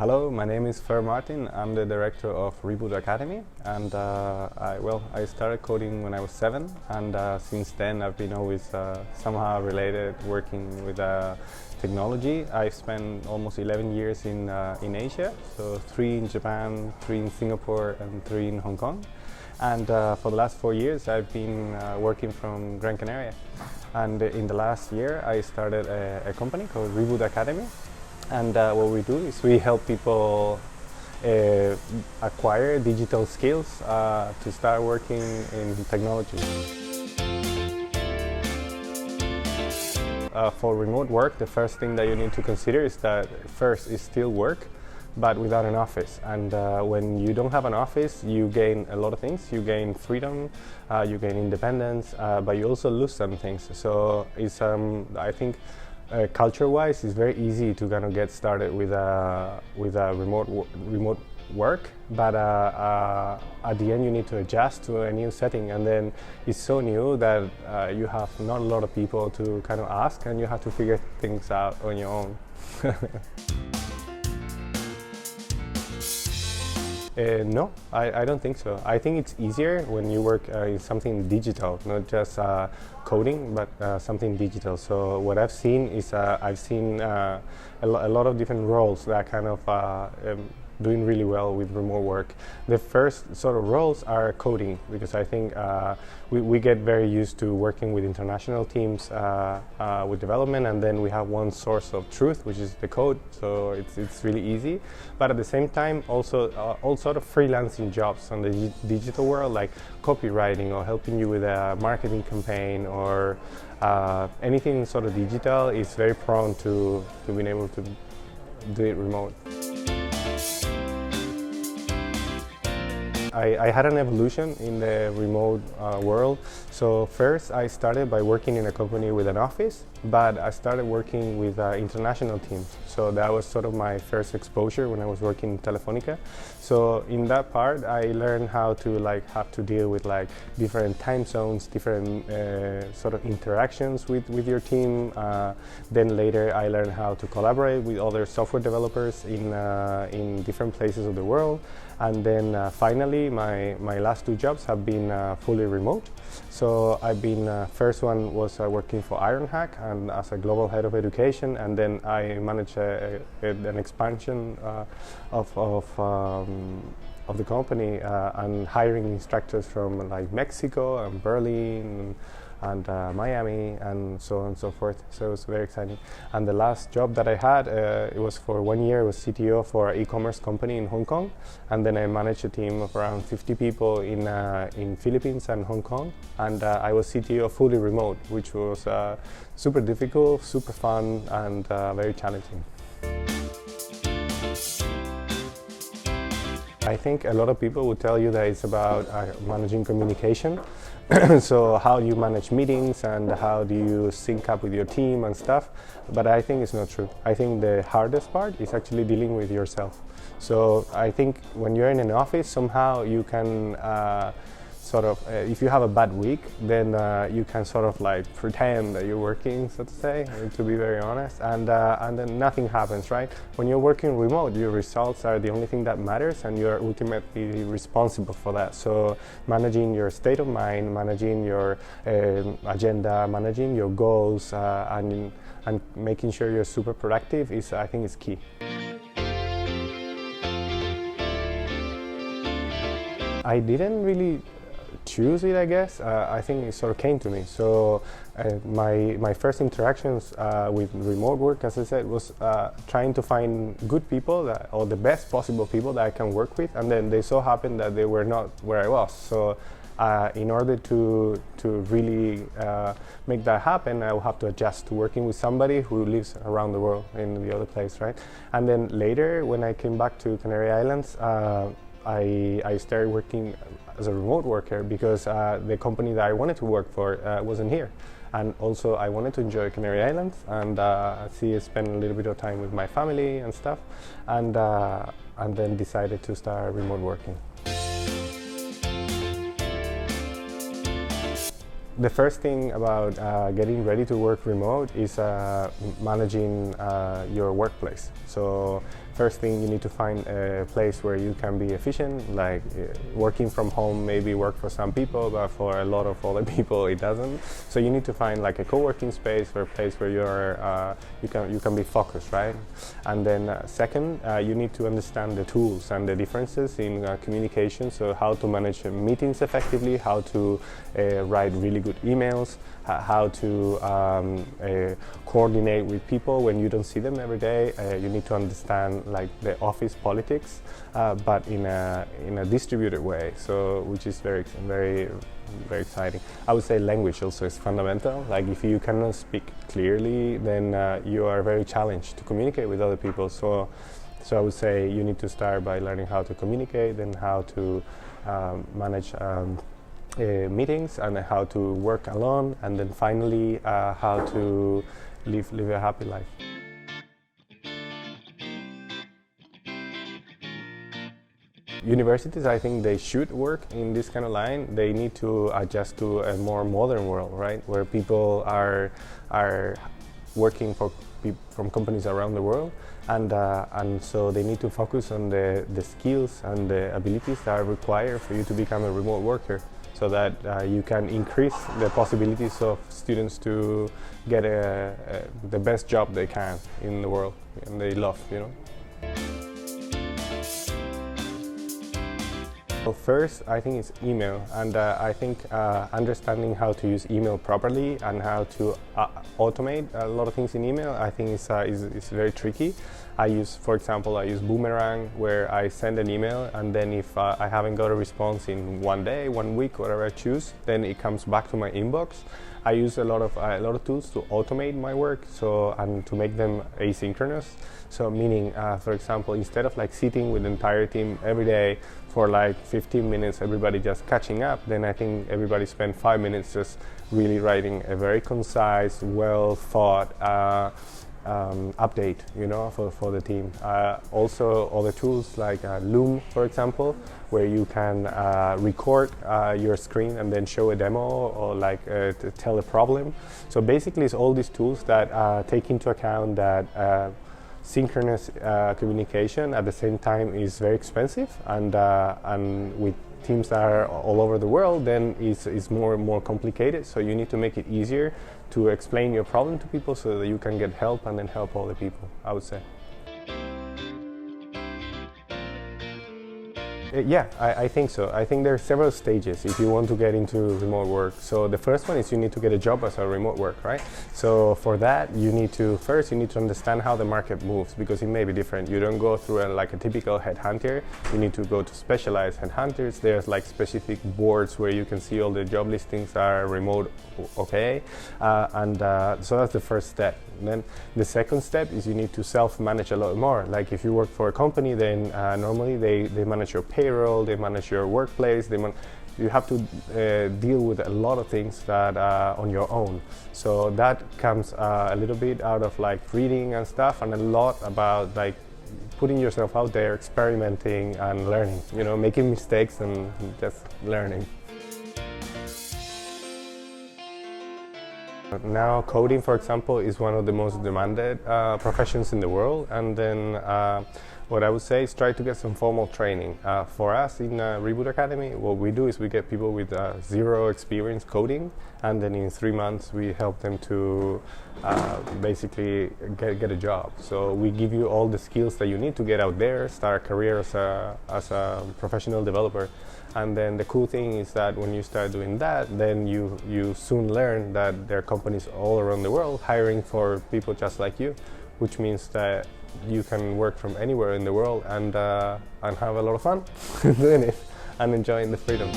Hello, my name is Fer Martin. I'm the director of Reboot Academy, and I started coding when I was 7, and since then I've been always somehow related working with technology. I've spent almost 11 years in Asia, so 3 in Japan, 3 in Singapore, and 3 in Hong Kong. And for the last 4 years I've been working from Gran Canaria. And in the last year I started a company called Reboot Academy. And what we do is we help people acquire digital skills to start working in technology. For remote work, the first thing that you need to consider is that first is still work, but without an office. And when you don't have an office, you gain a lot of things. You gain freedom, you gain independence, but you also lose some things. So it's, I think, culture-wise, it's very easy to kind of get started with remote work, but at the end you need to adjust to a new setting, and then it's so new that you have not a lot of people to kind of ask, and you have to figure things out on your own. No, I don't think so. I think it's easier when you work in something digital, not just coding, but something digital. So what I've seen is I've seen a lot of different roles that kind of doing really well with remote work. The first sort of roles are coding, because I think we get very used to working with international teams with development, and then we have one source of truth, which is the code, so it's really easy. But at the same time, also all sort of freelancing jobs on the digital world, like copywriting or helping you with a marketing campaign or anything sort of digital, is very prone to being able to do it remote. I had an evolution in the remote world. So first I started by working in a company with an office, but I started working with international teams. So that was sort of my first exposure when I was working in Telefonica. So in that part I learned how to have to deal with different time zones, different sort of interactions with your team. Then later I learned how to collaborate with other software developers in different places of the world. And then finally, my last 2 jobs have been fully remote. So I've been, first one was working for Ironhack and as a global head of education, and then I managed an expansion of the company and hiring instructors from Mexico and Berlin and Miami and so on and so forth. So it was very exciting. And the last job that I had, it was for 1 year. I was CTO for an e-commerce company in Hong Kong, and then I managed a team of around 50 people in Philippines and Hong Kong. And I was CTO fully remote, which was super difficult, super fun, and very challenging. I think a lot of people would tell you that it's about managing communication. So how do you manage meetings and how do you sync up with your team and stuff? But I think it's not true. I think the hardest part is actually dealing with yourself. So I think when you're in an office, somehow you can if you have a bad week, then you can sort of pretend that you're working, so to say, to be very honest, and then nothing happens, right? When you're working remote, your results are the only thing that matters, and you're ultimately responsible for that. So managing your state of mind, managing your agenda, managing your goals, and making sure you're super productive I think is key. I didn't really choose it, I guess. I think it sort of came to me. So my first interactions with remote work, as I said, was trying to find good people or the best possible people that I can work with, and then they so happened that they were not where I was. So in order to really make that happen, I will have to adjust to working with somebody who lives around the world in the other place, right? And then later, when I came back to Canary Islands, I started working as a remote worker because the company that I wanted to work for wasn't here. And also I wanted to enjoy Canary Islands and spend a little bit of time with my family and stuff, and then decided to start remote working. The first thing about getting ready to work remote is managing your workplace. So first thing, you need to find a place where you can be efficient, like working from home maybe work for some people, but for a lot of other people it doesn't. So you need to find like a co-working space or a place where you can be focused, right? And then second, you need to understand the tools and the differences in communication, so how to manage meetings effectively, how to write really good emails, how to coordinate with people when you don't see them every day. You need to understand like the office politics, but in a distributed way. So which is very exciting. I would say language also is fundamental. Like if you cannot speak clearly, then you are very challenged to communicate with other people. So I would say you need to start by learning how to communicate, then how to manage meetings, and how to work alone, and then finally how to live a happy life. Universities, I think they should work in this kind of line. They need to adjust to a more modern world, right? Where people are working from companies around the world, and so they need to focus on the skills and the abilities that are required for you to become a remote worker, so that you can increase the possibilities of students to get the best job they can in the world and they love, you know. Well, first, I think it's email, and I think understanding how to use email properly and how to automate a lot of things in email, I think is very tricky. For example, I use Boomerang, where I send an email, and then if I haven't got a response in 1 day, 1 week, whatever I choose, then it comes back to my inbox. I use a lot of tools to automate my work, and to make them asynchronous. So meaning, for example, instead of like sitting with the entire team every day for like 15 minutes, everybody just catching up, then I think everybody spend 5 minutes just really writing a very concise, well thought update, you know, for the team. Also, other tools like Loom, for example, where you can record your screen and then show a demo, or like to tell a problem. So basically, it's all these tools that take into account that synchronous communication at the same time is very expensive, and with teams that are all over the world, then it's more and more complicated. So you need to make it easier to explain your problem to people so that you can get help and then help other people, I would say. Yeah, I think so. I think there are several stages if you want to get into remote work. So the first one is you need to get a job as a remote work, right? So for that, you need to understand how the market moves, because it may be different. You don't go through like a typical headhunter. You need to go to specialized headhunters. There's like specific boards where you can see all the job listings are remote, okay? So that's the first step. And then the second step is you need to self-manage a lot more. Like if you work for a company, then normally they manage your payroll, they manage your workplace, you have to deal with a lot of things that on your own. So that comes a little bit out of like reading and stuff, and a lot about like putting yourself out there, experimenting and learning, you know, making mistakes and just learning. Now coding, for example, is one of the most demanded professions in the world, and then what I would say is try to get some formal training. For us in Reboot Academy, what we do is we get people with zero experience coding, and then in 3 months we help them to basically get a job. So we give you all the skills that you need to get out there, start a career as a professional developer. And then the cool thing is that when you start doing that, then you soon learn that there are companies all around the world hiring for people just like you, which means that you can work from anywhere in the world and have a lot of fun doing it and enjoying the freedom.